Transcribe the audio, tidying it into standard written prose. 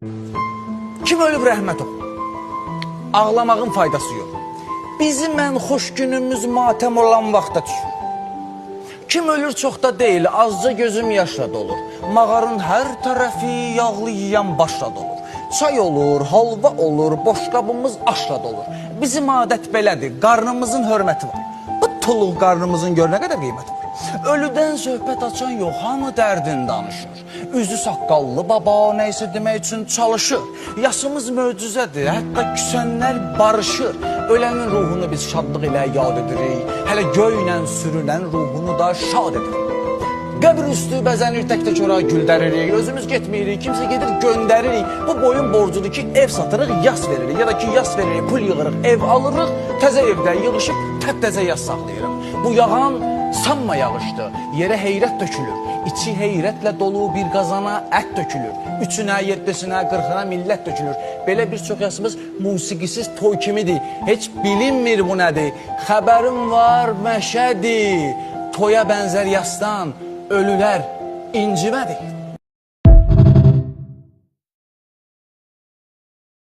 Kim ölüb rəhmət ol? Ağlamağın faydası yox. Bizim ən xoş günümüz matəm olan vaxta düşür. Kim ölür çox da deyil, azca gözüm yaşla dolur. Mağarın hər tərəfi yağlı yiyən başla dolur. Çay olur, halva olur, boşqabımız aşla dolur. Bizim adət belədir, qarnımızın hörməti var. Bu tuluq qarnımızın gör nə qədər qiyməti var. Ölüdən söhbət açan yox, hamı dərdin danışır. Üzü saqqallı baba neysə demək üçün çalışır. Yasımız möcüzədir, hətta küsənlər barışır. Ölənin ruhunu biz şadlıq ilə yad edirik. Hələ göylə sürünən ruhunu da şad edirik. Qəbir üstü bəzənir, tək-tək ora güldəririk. Özümüz getməyirik, kimsə gedir göndəririk. Bu boyun borcudur ki, ev satırıq, yas veririk. Ya da ki, yas veririk, pul yığırıq, ev alırıq. Təzə evdə yığışıb, təp-təzə yas saxlayırıq. Bu yağan sanma yağışdır, yerə heyrət dökülür. İçi heyrətlə dolu bir qazana ət dökülür. Üçünə, yeddisinə, qırxına millət dökülür. Belə bir çox yasımız musiqisiz toy kimidir. Heç bilinmir bu nədir. Xəbərim var məşədir. Toya bənzər yasdan ölülər incimədir.